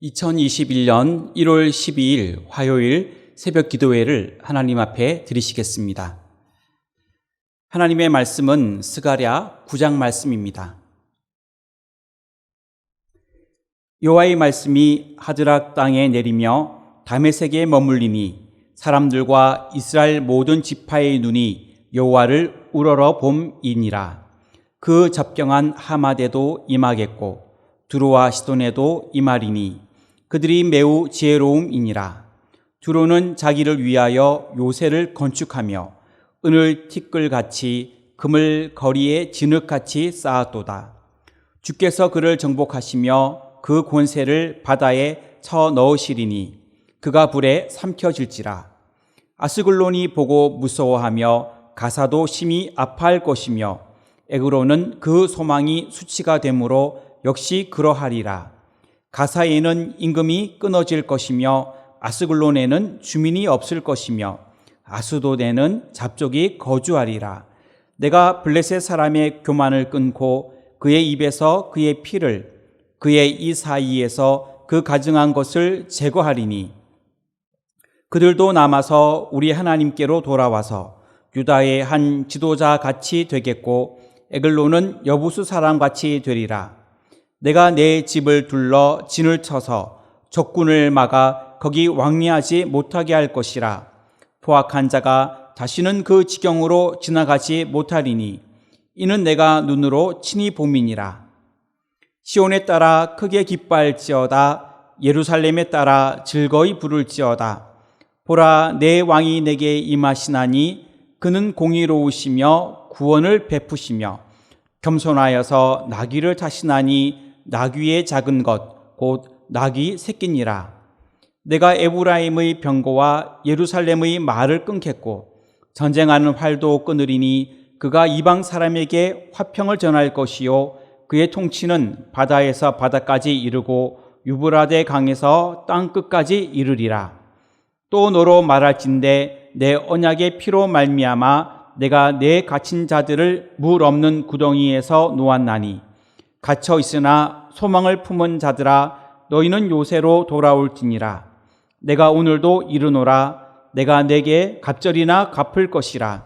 2021년 1월 12일 화요일 새벽 기도회를 하나님 앞에 드리시겠습니다. 하나님의 말씀은 스가랴 9장 말씀입니다. 여호와의 말씀이 하드락 땅에 내리며 다메섹에 머물리니 사람들과 이스라엘 모든 지파의 눈이 여호와를 우러러 봄이니라. 그 접경한 하마데도 임하겠고 두로와 시돈에도 임하리니 그들이 매우 지혜로움이니라. 두로는 자기를 위하여 요새를 건축하며 은을 티끌같이 금을 거리에 진흙같이 쌓았도다. 주께서 그를 정복하시며 그 권세를 바다에 쳐 넣으시리니 그가 불에 삼켜질지라. 아스글론이 보고 무서워하며 가사도 심히 아파할 것이며 에그론은 그 소망이 수치가 되므로 역시 그러하리라. 가사에는 임금이 끊어질 것이며 아스글론에는 주민이 없을 것이며 아스돗에는 잡족이 거주하리라. 내가 블레셋 사람의 교만을 끊고 그의 입에서 그의 피를 그의 이 사이에서 그 가증한 것을 제거하리니 그들도 남아서 우리 하나님께로 돌아와서 유다의 한 지도자 같이 되겠고 에글론은 여부수 사람같이 되리라. 내가 내 집을 둘러 진을 쳐서 적군을 막아 거기 왕래하지 못하게 할 것이라. 포악한 자가 다시는 그 지경으로 지나가지 못하리니 이는 내가 눈으로 친히 봄이니라. 시온에 따라 크게 기뻐할지어다. 예루살렘에 따라 즐거이 부를지어다. 보라, 내 왕이 내게 임하시나니 그는 공의로우시며 구원을 베푸시며 겸손하여서 나귀를 타시나니 나귀의 작은 것 곧 나귀 새끼니라. 내가 에브라임의 병거와 예루살렘의 말을 끊겠고 전쟁하는 활도 끊으리니 그가 이방 사람에게 화평을 전할 것이요 그의 통치는 바다에서 바다까지 이르고 유브라데 강에서 땅 끝까지 이르리라. 또 너로 말할진대 내 언약의 피로 말미암아 내가 내 갇힌 자들을 물 없는 구덩이에서 놓았나니 갇혀 있으나 소망을 품은 자들아 너희는 요새로 돌아올지니라. 내가 오늘도 이르노라. 내가 내게 갑절이나 갚을 것이라.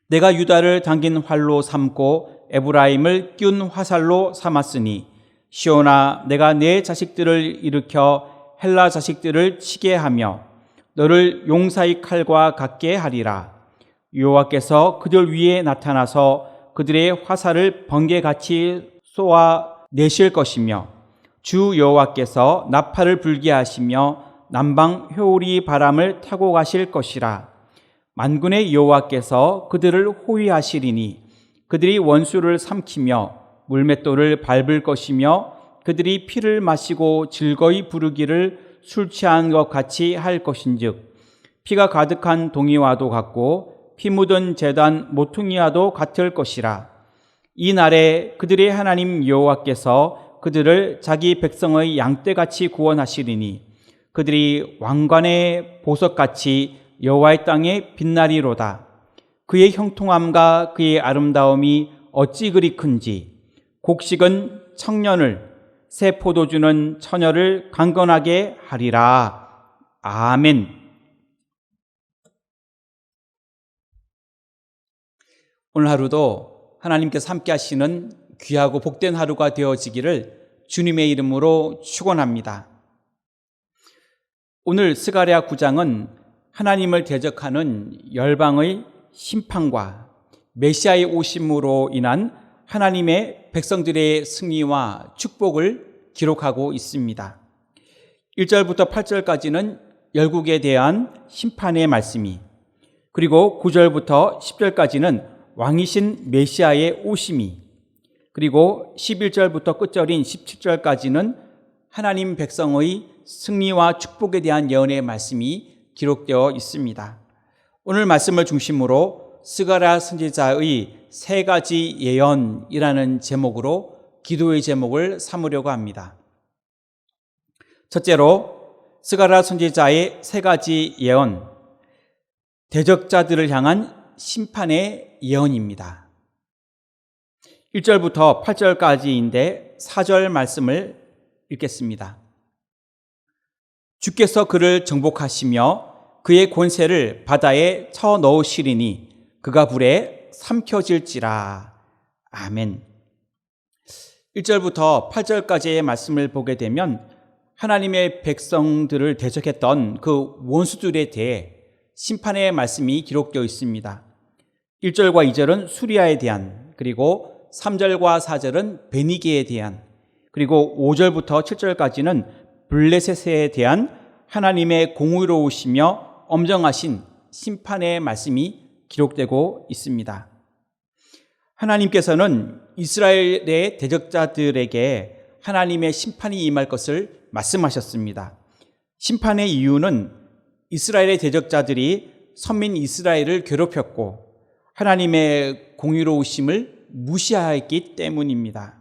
내가 유다를 당긴 활로 삼고 에브라임을 뀨 화살로 삼았으니 시온아 내가 내 자식들을 일으켜 헬라 자식들을 치게 하며 너를 용사의 칼과 같게 하리라. 여호와께서 그들 위에 나타나서 그들의 화살을 번개같이 쏘아 내실 것이며 주 여호와께서 나팔을 불게 하시며 남방 회오리 바람을 타고 가실 것이라. 만군의 여호와께서 그들을 호위하시리니 그들이 원수를 삼키며 물맷돌을 밟을 것이며 그들이 피를 마시고 즐거이 부르기를 술 취한 것 같이 할 것인즉 피가 가득한 동이와도 같고 피 묻은 제단 모퉁이와도 같을 것이라. 이 날에 그들의 하나님 여호와께서 그들을 자기 백성의 양떼같이 구원하시리니 그들이 왕관의 보석같이 여호와의 땅에 빛나리로다. 그의 형통함과 그의 아름다움이 어찌 그리 큰지 곡식은 청년을 새 포도주는 처녀를 강건하게 하리라. 아멘. 오늘 하루도 하나님께서 함께 하시는 귀하고 복된 하루가 되어지기를 주님의 이름으로 축원합니다. 오늘 스가랴 9장은 하나님을 대적하는 열방의 심판과 메시아의 오심으로 인한 하나님의 백성들의 승리와 축복을 기록하고 있습니다. 1절부터 8절까지는 열국에 대한 심판의 말씀이, 그리고 9절부터 10절까지는 왕이신 메시아의 오심이, 그리고 11절부터 끝절인 17절까지는 하나님 백성의 승리와 축복에 대한 예언의 말씀이 기록되어 있습니다. 오늘 말씀을 중심으로 스가랴 선지자의 세 가지 예언이라는 제목으로 기도의 제목을 삼으려고 합니다. 첫째로 스가랴 선지자의 세 가지 예언, 대적자들을 향한 심판의 예언입니다. 1절부터 8절까지인데 4절 말씀을 읽겠습니다. 주께서 그를 정복하시며 그의 권세를 바다에 쳐 넣으시리니 그가 불에 삼켜질지라. 아멘. 1절부터 8절까지의 말씀을 보게 되면 하나님의 백성들을 대적했던 그 원수들에 대해 심판의 말씀이 기록되어 있습니다. 1절과 2절은 수리아에 대한, 그리고 3절과 4절은 베니게에 대한, 그리고 5절부터 7절까지는 블레셋에 대한 하나님의 공의로우시며 엄정하신 심판의 말씀이 기록되고 있습니다. 하나님께서는 이스라엘의 대적자들에게 하나님의 심판이 임할 것을 말씀하셨습니다. 심판의 이유는 이스라엘의 대적자들이 선민 이스라엘을 괴롭혔고 하나님의 공의로우심을 무시하였기 때문입니다.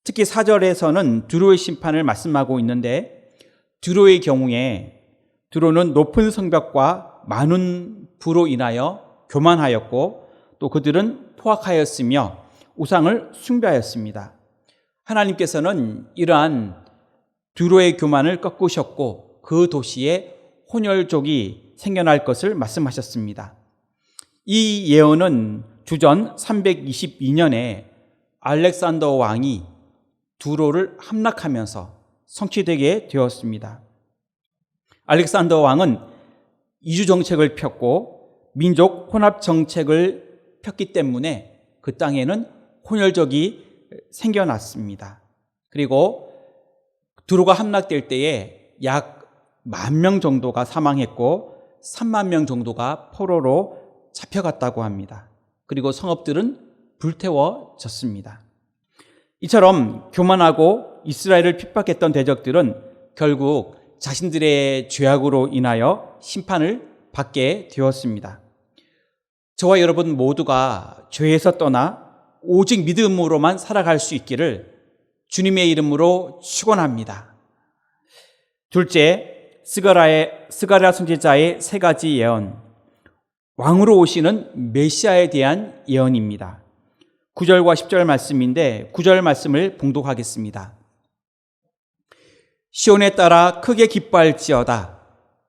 특히 4절에서는 두로의 심판을 말씀하고 있는데, 두로의 경우에 두로는 높은 성벽과 많은 부로 인하여 교만하였고 또 그들은 포악하였으며 우상을 숭배하였습니다. 하나님께서는 이러한 두로의 교만을 꺾으셨고 그 도시에 혼혈족이 생겨날 것을 말씀하셨습니다. 이 예언은 주전 322년에 알렉산더 왕이 두로를 함락하면서 성취되게 되었습니다. 알렉산더 왕은 이주 정책을 폈고 민족 혼합 정책을 폈기 때문에 그 땅에는 혼혈족이 생겨났습니다. 그리고 두로가 함락될 때에 약 10,000명 정도가 사망했고 30,000명 정도가 포로로 잡혀갔다고 합니다. 그리고 성읍들은 불태워졌습니다. 이처럼 교만하고 이스라엘을 핍박했던 대적들은 결국 자신들의 죄악으로 인하여 심판을 받게 되었습니다. 저와 여러분 모두가 죄에서 떠나 오직 믿음으로만 살아갈 수 있기를 주님의 이름으로 축원합니다. 둘째, 스가랴 선지자의 3가지 예언. 왕으로 오시는 메시아에 대한 예언입니다. 9절과 10절 말씀인데 9절 말씀을 봉독하겠습니다. 시온에 따라 크게 기뻐할지어다.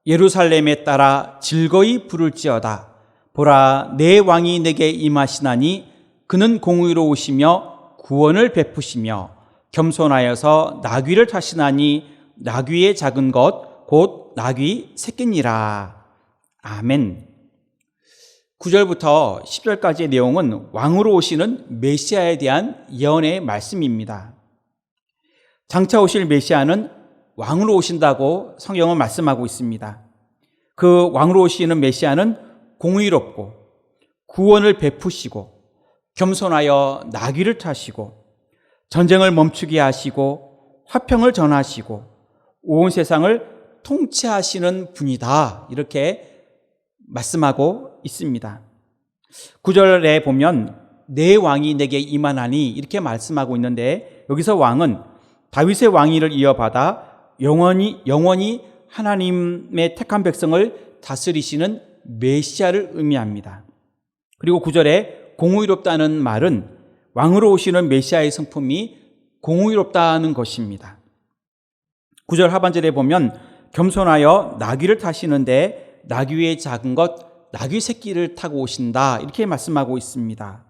예루살렘에 따라 즐거이 부를지어다. 보라, 내 왕이 내게 임하시나니 그는 공의로우시며 구원을 베푸시며 겸손하여서 나귀를 타시나니 나귀의 작은 것 곧 나귀 새끼니라. 아멘. 9절부터 10절까지의 내용은 왕으로 오시는 메시아에 대한 예언의 말씀입니다. 장차 오실 메시아는 왕으로 오신다고 성경은 말씀하고 있습니다. 그 왕으로 오시는 메시아는 공의롭고 구원을 베푸시고 겸손하여 나귀를 타시고 전쟁을 멈추게 하시고 화평을 전하시고 온 세상을 통치하시는 분이다, 이렇게 말씀하고 있습니다. 9절에 보면 내 왕이 내게 임하나니 이렇게 말씀하고 있는데, 여기서 왕은 다윗의 왕위를 이어받아 영원히 하나님의 택한 백성을 다스리시는 메시아를 의미합니다. 그리고 9절에 공의롭다는 말은 왕으로 오시는 메시아의 성품이 공의롭다는 것입니다. 9절 하반절에 보면 겸손하여 나귀를 타시는데 나귀의 작은 것 나귀 새끼를 타고 오신다, 이렇게 말씀하고 있습니다.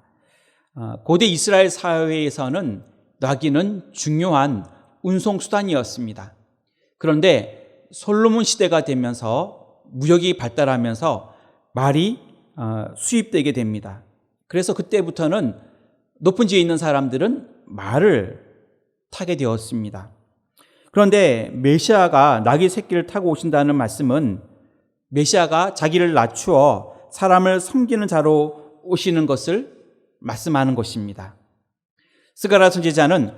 고대 이스라엘 사회에서는 나귀는 중요한 운송수단이었습니다. 그런데 솔로몬 시대가 되면서 무역이 발달하면서 말이 수입되게 됩니다. 그래서 그때부터는 높은 지에 있는 사람들은 말을 타게 되었습니다. 그런데 메시아가 나귀 새끼를 타고 오신다는 말씀은 메시아가 자기를 낮추어 사람을 섬기는 자로 오시는 것을 말씀하는 것입니다. 스가랴 선지자는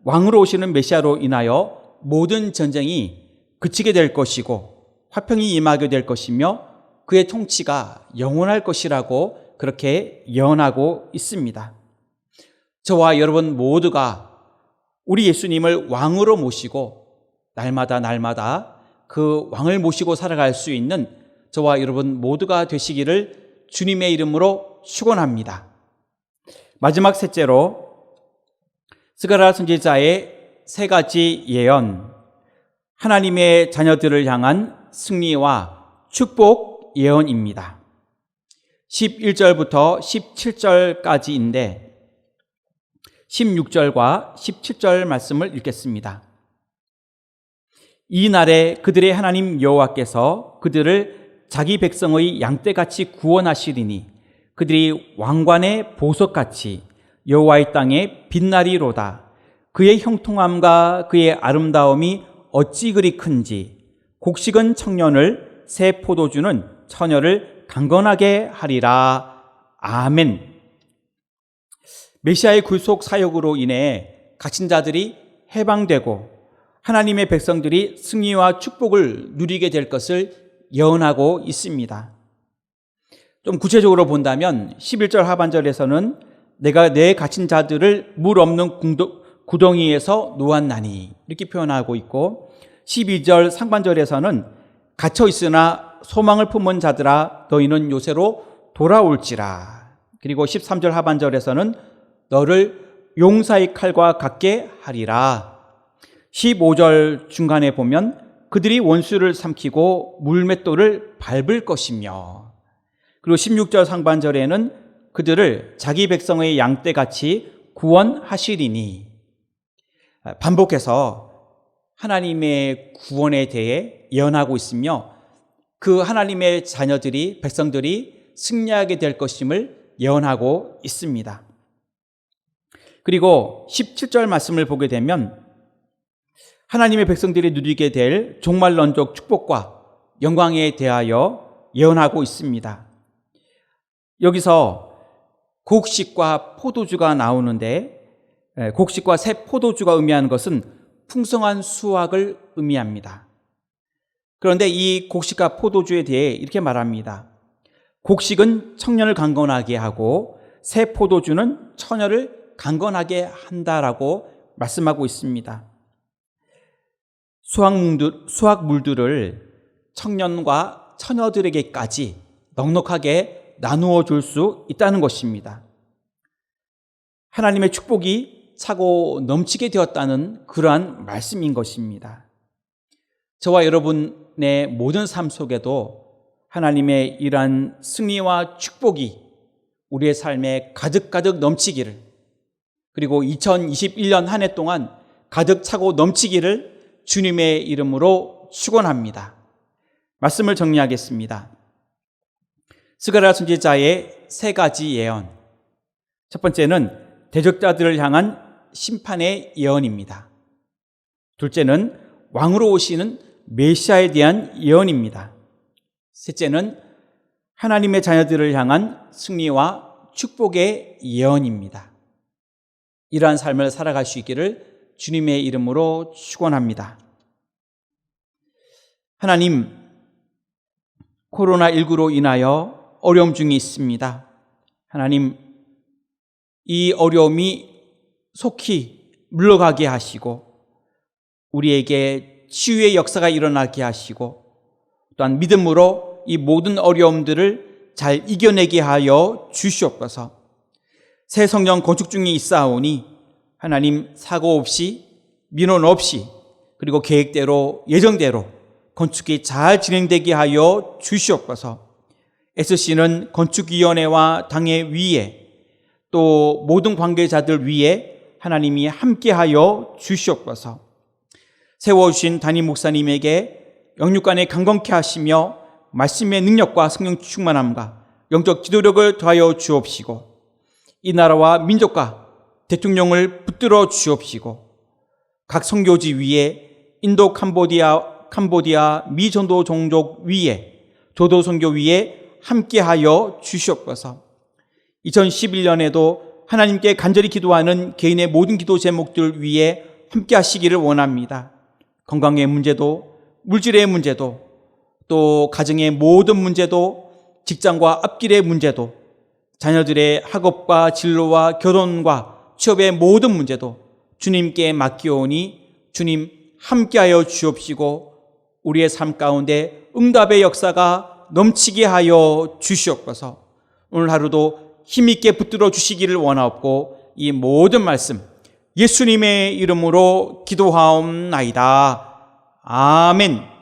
왕으로 오시는 메시아로 인하여 모든 전쟁이 그치게 될 것이고 화평이 임하게 될 것이며 그의 통치가 영원할 것이라고 그렇게 예언하고 있습니다. 저와 여러분 모두가 우리 예수님을 왕으로 모시고 날마다 그 왕을 모시고 살아갈 수 있는 저와 여러분 모두가 되시기를 주님의 이름으로 축원합니다. 마지막 셋째로 스가랴 선지자의 3가지 예언. 하나님의 자녀들을 향한 승리와 축복 예언입니다. 11절부터 17절까지인데 16절과 17절 말씀을 읽겠습니다. 이 날에 그들의 하나님 여호와께서 그들을 자기 백성의 양떼같이 구원하시리니 그들이 왕관의 보석같이 여호와의 땅에 빛나리로다. 그의 형통함과 그의 아름다움이 어찌 그리 큰지 곡식은 청년을 새 포도주는 처녀를 강건하게 하리라. 아멘. 메시아의 굴속 사역으로 인해 갇힌 자들이 해방되고 하나님의 백성들이 승리와 축복을 누리게 될 것을 예언하고 있습니다. 좀 구체적으로 본다면 11절 하반절에서는 내가 내 갇힌 자들을 물 없는 구덩이에서 놓았나니 이렇게 표현하고 있고 12절 상반절에서는 갇혀 있으나 소망을 품은 자들아 너희는 요새로 돌아올지라. 그리고 13절 하반절에서는 너를 용사의 칼과 같게 하리라. 15절 중간에 보면 그들이 원수를 삼키고 물맷돌을 밟을 것이며, 그리고 16절 상반절에는 그들을 자기 백성의 양떼같이 구원하시리니, 반복해서 하나님의 구원에 대해 예언하고 있으며 그 하나님의 자녀들이, 백성들이 승리하게 될 것임을 예언하고 있습니다. 그리고 17절 말씀을 보게 되면 하나님의 백성들이 누리게 될 종말론적 축복과 영광에 대하여 예언하고 있습니다. 여기서 곡식과 포도주가 나오는데 곡식과 새 포도주가 의미하는 것은 풍성한 수확을 의미합니다. 그런데 이 곡식과 포도주에 대해 이렇게 말합니다. 곡식은 청년을 강건하게 하고 새 포도주는 처녀를 강건하게 한다라고 말씀하고 있습니다. 수확물들을 청년과 처녀들에게까지 넉넉하게 나누어 줄 수 있다는 것입니다. 하나님의 축복이 차고 넘치게 되었다는 그러한 말씀인 것입니다. 저와 여러분의 모든 삶 속에도 하나님의 이러한 승리와 축복이 우리의 삶에 가득가득 넘치기를, 그리고 2021년 한 해 동안 가득 차고 넘치기를 주님의 이름으로 축원합니다. 말씀을 정리하겠습니다. 스가랴 선지자의 세 가지 예언. 첫 번째는 대적자들을 향한 심판의 예언입니다. 둘째는 왕으로 오시는 메시아에 대한 예언입니다. 셋째는 하나님의 자녀들을 향한 승리와 축복의 예언입니다. 이러한 삶을 살아갈 수 있기를 주님의 이름으로 축원합니다. 하나님, 코로나19로 인하여 어려움 중에 있습니다. 하나님, 이 어려움이 속히 물러가게 하시고 우리에게 치유의 역사가 일어나게 하시고 또한 믿음으로 이 모든 어려움들을 잘 이겨내게 하여 주시옵소서. 새 성령 건축 중에 있사오니 하나님 사고 없이 민원 없이 그리고 계획대로 예정대로 건축이 잘 진행되게 하여 주시옵소서. SC는 건축위원회와 당회 위에 또 모든 관계자들 위에 하나님이 함께하여 주시옵소서. 세워주신 담임 목사님에게 영육간에 강건케 하시며 말씀의 능력과 성령 충만함과 영적 기도력을 더하여 주옵시고 이 나라와 민족과 대통령을 붙들어 주옵시고 각 선교지 위에 인도 캄보디아 미전도 종족 위에 조도 선교 위에 함께하여 주시옵소서. 2011년에도 하나님께 간절히 기도하는 개인의 모든 기도 제목들 위에 함께 하시기를 원합니다. 건강의 문제도, 물질의 문제도, 또 가정의 모든 문제도, 직장과 앞길의 문제도, 자녀들의 학업과 진로와 결혼과 취업의 모든 문제도 주님께 맡기오니 주님 함께하여 주옵시고 우리의 삶 가운데 응답의 역사가 넘치게 하여 주시옵소서. 오늘 하루도 힘있게 붙들어 주시기를 원하옵고 이 모든 말씀 예수님의 이름으로 기도하옵나이다. 아멘.